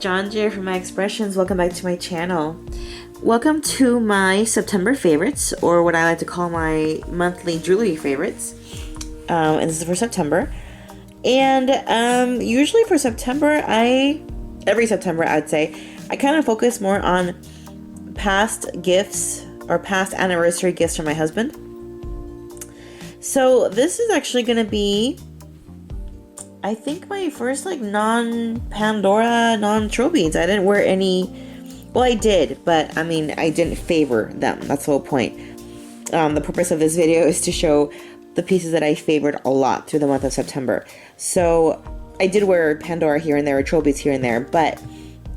John Jay from My Expressions. Welcome back to my channel. Welcome to my September favorites, or what I like to call my monthly jewelry favorites. And this is for September. And usually for September, every September I'd say, I kind of focus more on past gifts or past anniversary gifts from my husband. So this is actually going to be, I think, my first like non-Pandora, non-Tro beads. I didn't wear any. Well, I did, but I mean, I didn't favor them. That's the whole point. The purpose of this video is to show the pieces that I favored a lot through the month of September. So I did wear Pandora here and there, or Tro beads here and there, but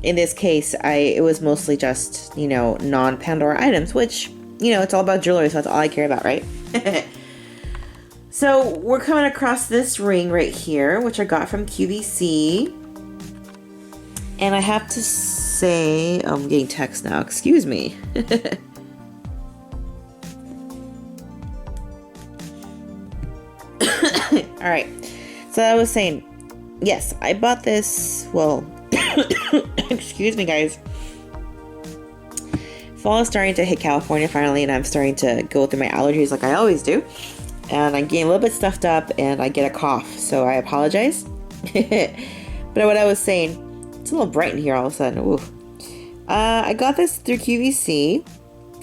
in this case, it was mostly just, non-Pandora items, which, it's all about jewelry, so that's all I care about, right? So we're coming across this ring right here, which I got from QVC. And I have to say, I'm getting text now, excuse me. All right, so I was saying, yes, I bought this, well, excuse me guys. Fall is starting to hit California finally, and I'm starting to go through my allergies like I always do. And I'm getting a little bit stuffed up and I get a cough, so I apologize. But what I was saying, it's a little bright in here all of a sudden. Ooh. I got this through QVC.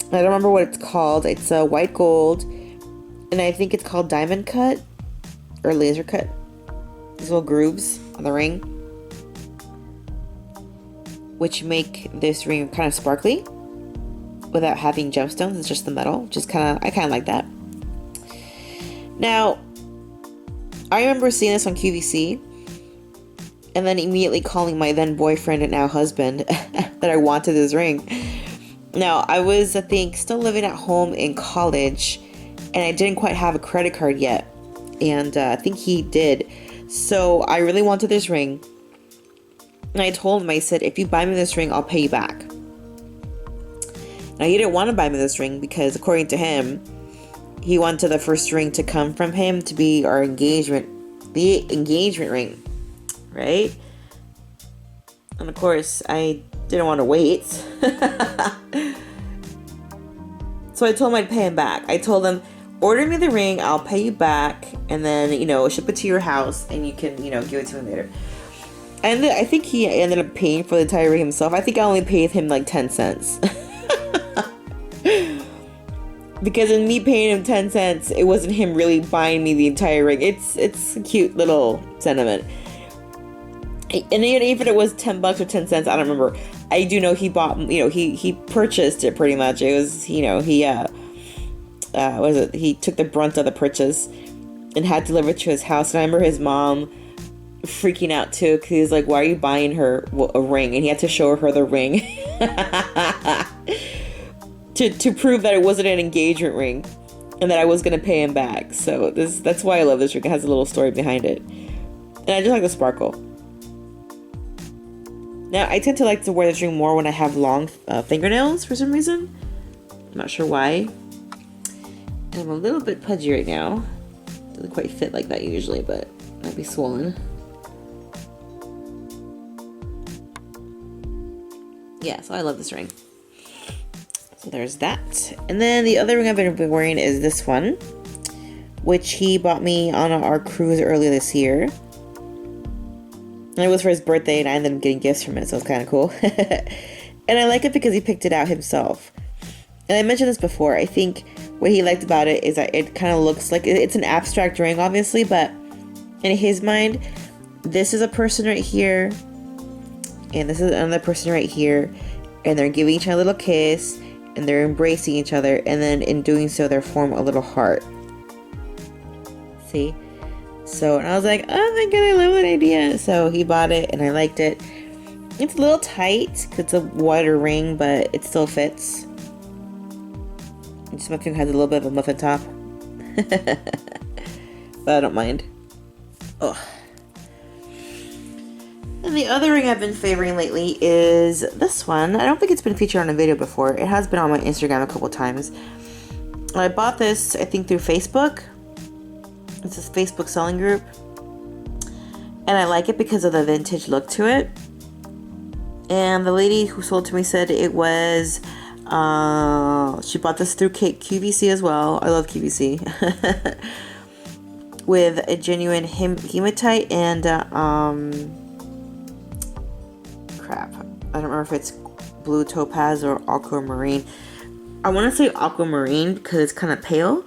I don't remember what it's called. It's a white gold, and I think it's called diamond cut or laser cut. These little grooves on the ring, which make this ring kind of sparkly without having gemstones. It's just the metal, I kind of like that. Now, I remember seeing this on QVC and then immediately calling my then boyfriend and now husband that I wanted this ring. Now, I was, I think, still living at home in college, and I didn't quite have a credit card yet, and I think he did. So I really wanted this ring, and I told him, I said, if you buy me this ring, I'll pay you back. Now, he didn't want to buy me this ring because, according to him, he wanted the first ring to come from him to be the engagement ring, right? And of course, I didn't want to wait. So I told him I'd pay him back. I told him, order me the ring, I'll pay you back, and then, ship it to your house, and you can, give it to me later. And I think he ended up paying for the entire ring himself. I think I only paid him like 10 cents. Because in me paying him 10 cents, it wasn't him really buying me the entire ring. It's a cute little sentiment. And even if it was $10 or 10 cents, I don't remember. I do know he bought, he purchased it pretty much. It was, he took the brunt of the purchase and had delivered to his house. And I remember his mom freaking out too, because he was like, why are you buying her a ring? And he had to show her the ring. To prove that it wasn't an engagement ring and that I was going to pay him back. So that's why I love this ring. It has a little story behind it. And I just like the sparkle. Now, I tend to like to wear this ring more when I have long fingernails for some reason. I'm not sure why. And I'm a little bit pudgy right now. Doesn't quite fit like that usually, but might be swollen. Yeah, so I love this ring. So there's that. And then the other ring I've been wearing is this one, which he bought me on our cruise earlier this year. And it was for his birthday, and I ended up getting gifts from it, so it's kind of cool. And I like it because he picked it out himself. And I mentioned this before. I think what he liked about it is that it kind of looks like it's an abstract ring, obviously, but in his mind, this is a person right here, and this is another person right here, and they're giving each other a little kiss, and they're embracing each other, and then in doing so, they form a little heart. See? So, and I was like, oh my god, I love that idea. So he bought it, and I liked it. It's a little tight, because it's a wider ring, but it still fits. And just my finger has a little bit of a muffin top. But I don't mind. Oh. And the other ring I've been favoring lately is this one. I don't think it's been featured on a video before. It has been on my Instagram a couple times. I bought this, I think, through Facebook. It's this Facebook selling group. And I like it because of the vintage look to it. And the lady who sold to me said it was, she bought this through QVC as well. I love QVC. With a genuine hematite and, crap. I don't remember if it's blue topaz or aquamarine. I want to say aquamarine because it's kind of pale.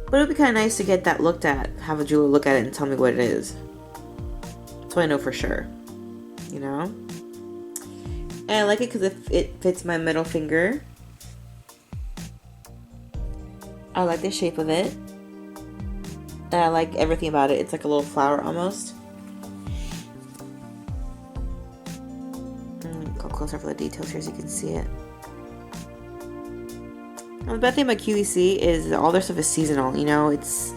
But it would be kind of nice to get that looked at. Have a jeweler look at it and tell me what it is. So I know for sure. You know? And I like it because it fits my middle finger. I like the shape of it. And I like everything about it. It's like a little flower almost. Go closer for the details here so you can see it. Now, the bad thing about QVC is all their stuff is seasonal. You know, it's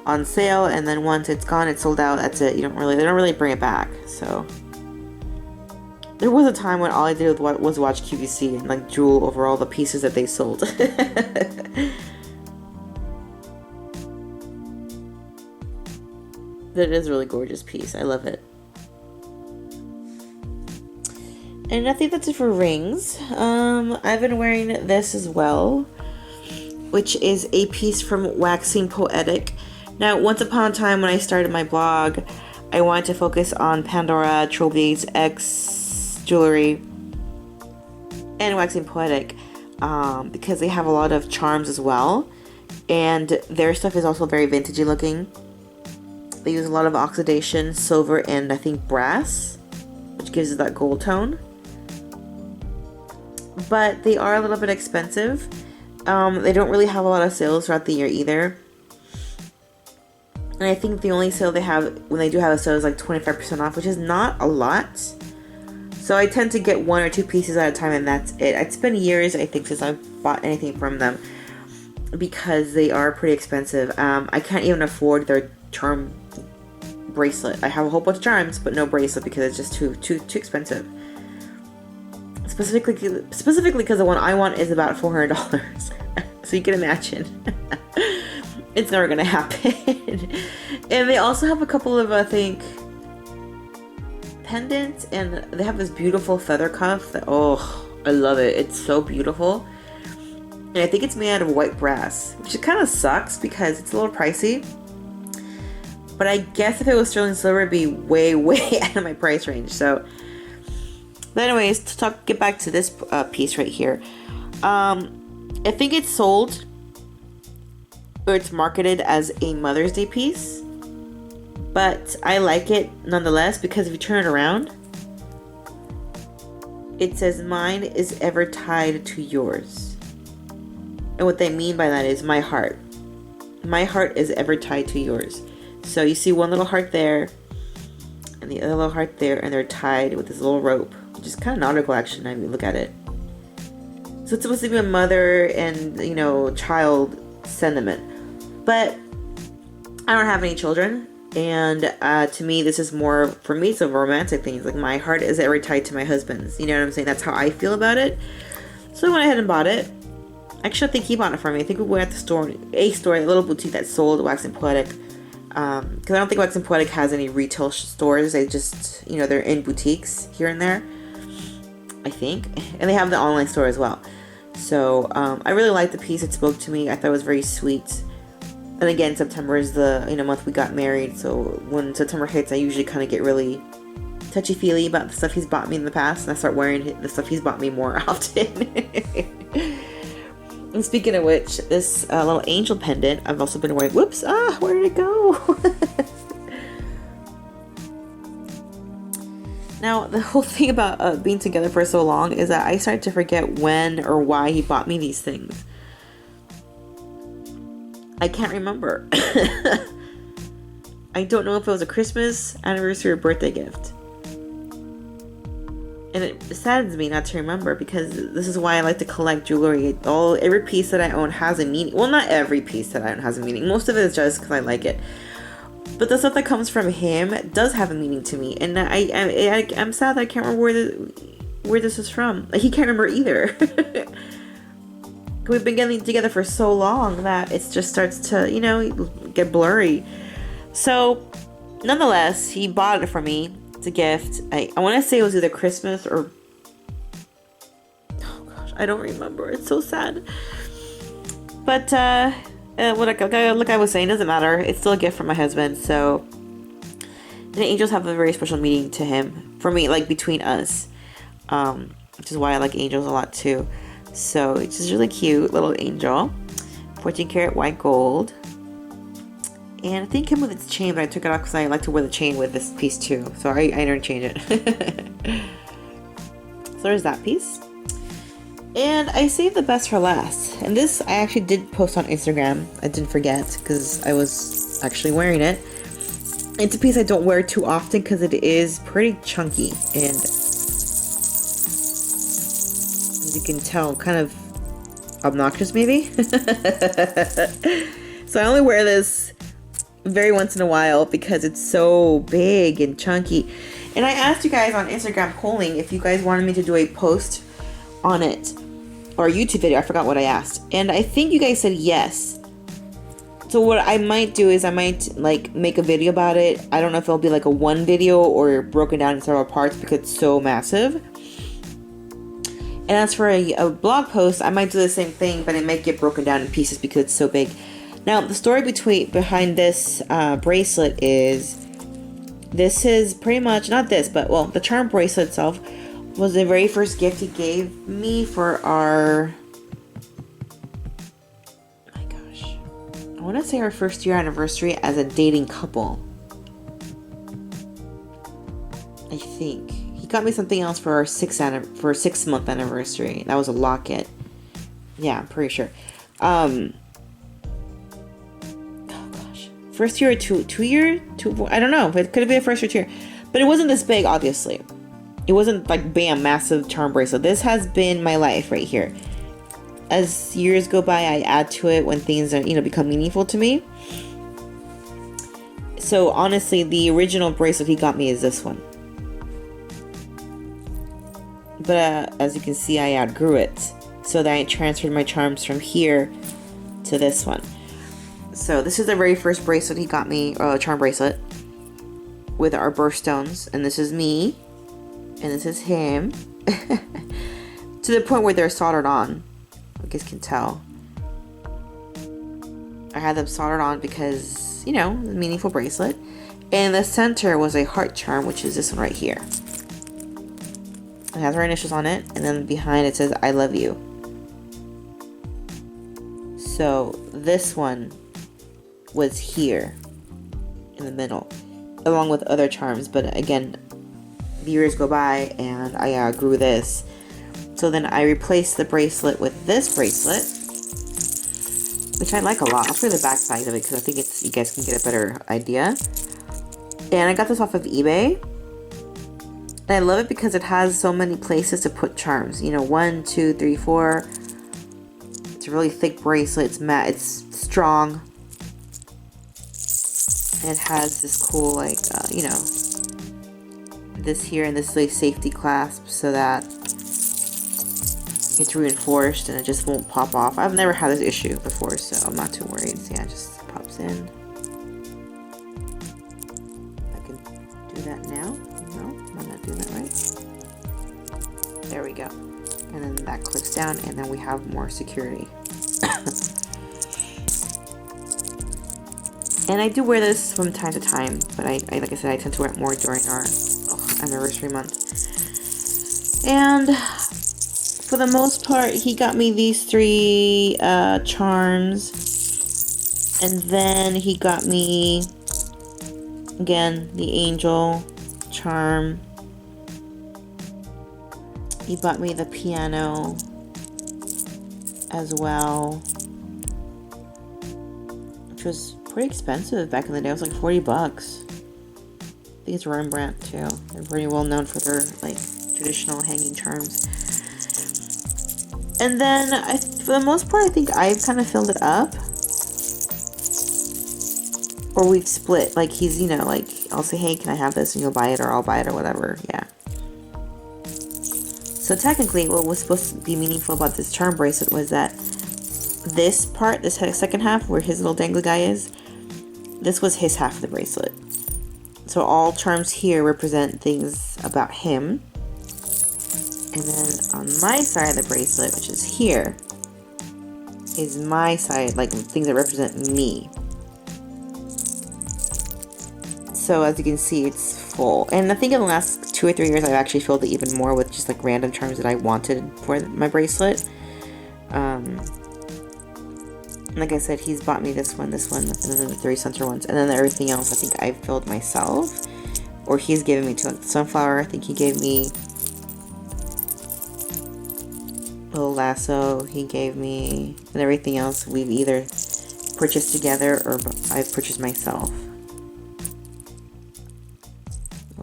on sale, and then once it's gone, it's sold out. That's it. They don't really bring it back. So there was a time when all I did was watch QVC and like drool over all the pieces that they sold. But it is a really gorgeous piece. I love it. And I think that's it for rings. I've been wearing this as well, which is a piece from Waxing Poetic. Now, once upon a time when I started my blog, I wanted to focus on Pandora, Trilby's X jewelry, and Waxing Poetic, because they have a lot of charms as well, and their stuff is also very vintagey looking. They use a lot of oxidation, silver, and I think brass, which gives it that gold tone. But they are a little bit expensive. They don't really have a lot of sales throughout the year either. And I think the only sale they have, when they do have a sale, is like 25% off, which is not a lot. So I tend to get 1 or 2 pieces at a time, and that's it. It's been years, I think, since I've bought anything from them, because they are pretty expensive. I can't even afford their charm bracelet. I have a whole bunch of charms, but no bracelet because it's just too expensive. Specifically because the one I want is about $400. So you can imagine. It's never gonna happen. And they also have a couple of, I think, pendants, and they have this beautiful feather cuff that, oh, I love it. It's so beautiful. And I think it's made out of white brass, which kind of sucks because it's a little pricey. But I guess if it was sterling silver, it'd be way out of my price range. So, but anyways, get back to this piece right here. I think it's sold, or it's marketed as a Mother's Day piece. But I like it nonetheless, because if you turn it around, it says, "Mine is ever tied to yours." And what they mean by that is my heart. My heart is ever tied to yours. So you see one little heart there, and the other little heart there, and they're tied with this little rope, which is kind of nautical action. I mean, look at it. So it's supposed to be a mother and, you know, child sentiment. But I don't have any children, and to me, this is more, for me, it's a romantic thing. It's like, my heart is ever tied to my husband's. You know what I'm saying? That's how I feel about it. So I went ahead and bought it. Actually, I think he bought it for me. I think we went at the store, a little boutique that sold Waxing Poetic. Because I don't think Waxing Poetic has any retail stores. They just, you know, they're in boutiques here and there, I think. And they have the online store as well. So I really liked the piece. It spoke to me. I thought it was very sweet. And again, September is the, you know, month we got married. So when September hits, I usually kind of get really touchy-feely about the stuff he's bought me in the past. And I start wearing the stuff he's bought me more often. And speaking of which, this little angel pendant I've also been wearing. Whoops! Where did it go? Now, the whole thing about being together for so long is that I started to forget when or why he bought me these things. I can't remember. I don't know if it was a Christmas, anniversary, or birthday gift. And it saddens me not to remember, because this is why I like to collect jewelry. Every piece that I own has a meaning. Well, not every piece that I own has a meaning. Most of it is just because I like it. But the stuff that comes from him does have a meaning to me. And I'm sad that I can't remember where this is from. He can't remember either. We've been getting together for so long that it just starts to, you know, get blurry. So nonetheless, he bought it for me. It's a gift. I want to say it was either Christmas or... Oh gosh, I don't remember. It's so sad. But like I was saying, doesn't matter. It's still a gift from my husband. So the angels have a very special meaning to him, for me, like between us, which is why I like angels a lot too. So it's just really cute little angel, 14 karat white gold, and I think it came with its chain, but I took it off because I like to wear the chain with this piece too. So I didn't change it. So there's that piece. And I saved the best for last. And this I actually did post on Instagram. I didn't forget because I was actually wearing it. It's a piece I don't wear too often because it is pretty chunky. And as you can tell, kind of obnoxious maybe. So I only wear this very once in a while because it's so big and chunky. And I asked you guys on Instagram polling if you guys wanted me to do a post on it, or a YouTube video. I forgot what I asked, and I think you guys said yes. So what I might do is I might like make a video about it. I don't know if it'll be like a one video or broken down in several parts because it's so massive. And as for a blog post, I might do the same thing, but it might get broken down in pieces because it's so big. Now the story behind this bracelet is, this is pretty much not this, but well, the charm bracelet itself was the very first gift he gave me for our, my gosh, I want to say our first year anniversary as a dating couple. I think he got me something else for our 6 month anniversary. That was a locket. Yeah, I'm pretty sure. Oh gosh, first year or two year, I don't know. It could have been a first or 2 year, but it wasn't this big, obviously. It wasn't like, bam, massive charm bracelet. This has been my life right here. As years go by, I add to it when things are, become meaningful to me. So honestly, the original bracelet he got me is this one. But as you can see, I outgrew it. So that I transferred my charms from here to this one. So this is the very first bracelet he got me, charm bracelet, with our birthstones. And this is me. And this is him. To the point where they're soldered on. You guys can tell. I had them soldered on because, meaningful bracelet. And the center was a heart charm, which is this one right here. It has our initials on it. And then behind it says, I love you. So this one was here in the middle, along with other charms. But again, years go by and I grew this. So then I replaced the bracelet with this bracelet, which I like a lot. I'll show you the back side of it because I think you guys can get a better idea. And I got this off of eBay. And I love it because it has so many places to put charms. 1, 2, 3, 4. It's a really thick bracelet. It's matte. It's strong. And it has this cool, this here and this like safety clasp so that it's reinforced and it just won't pop off. I've never had this issue before, so I'm not too worried. So yeah, it just pops in. I can do that now. No, I'm not doing that right. There we go. And then that clicks down and then we have more security. And I do wear this from time to time, but I like I said, I tend to wear it more during our anniversary month. And for the most part, he got me these 3 charms, and then he got me again the angel charm. He bought me the piano as well, which was pretty expensive back in the day. It was like 40 bucks. I think it's Rembrandt too. They're pretty well known for their traditional hanging charms. And then for the most part, I think I've kind of filled it up, or we've split. Like he's, I'll say, hey, can I have this, and you'll buy it, or I'll buy it, or whatever. Yeah. So technically, what was supposed to be meaningful about this charm bracelet was that this part, this second half, where his little dangly guy is, this was his half of the bracelet. So all charms here represent things about him. And then on my side of the bracelet, which is here, is my side, like things that represent me. So as you can see, it's full. And I think in the last 2 or 3 years, I've actually filled it even more with just like random charms that I wanted for my bracelet. Like I said, he's bought me this one, and then the 3 center ones. And then everything else I think I've filled myself. Or he's given me to. Like the sunflower, I think he gave me. Little lasso, he gave me. And everything else we've either purchased together or I've purchased myself.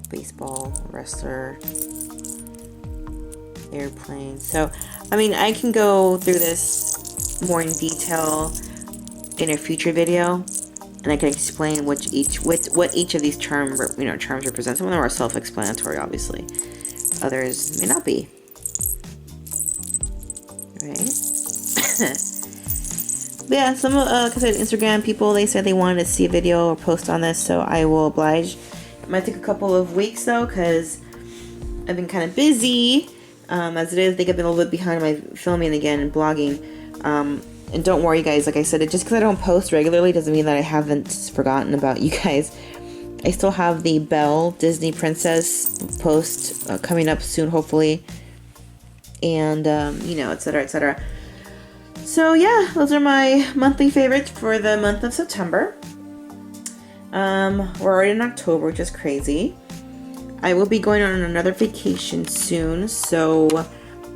Baseball, wrestler, airplane. So, I mean, I can go through this more in detail in a future video, and I can explain what each of these charms represent. Some of them are self-explanatory, obviously. Others may not be. Right? But yeah, some like I said, Instagram people, they said they wanted to see a video or post on this, so I will oblige. It might take a couple of weeks though, because I've been kind of busy. As it is, I think I've been a little bit behind my filming again and blogging. And don't worry guys, like I said, just because I don't post regularly doesn't mean that I haven't forgotten about you guys. I still have the Belle Disney Princess post coming up soon, hopefully. And, you know, etc, etc. So yeah, those are my monthly favorites for the month of September. We're already in October, which is crazy. I will be going on another vacation soon, so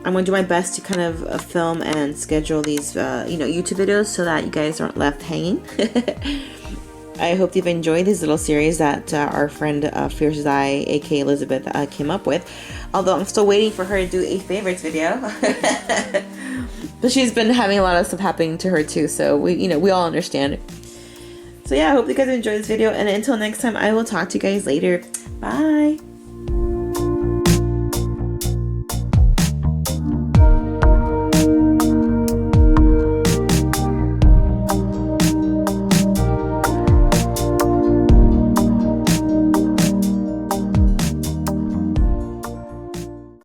I'm going to do my best to kind of film and schedule these, YouTube videos so that you guys aren't left hanging. I hope you've enjoyed this little series that our friend Fierce Eye, aka Elizabeth, came up with. Although I'm still waiting for her to do a favorites video. But she's been having a lot of stuff happening to her too, so we all understand. So yeah, I hope you guys enjoyed this video, and until next time, I will talk to you guys later. Bye!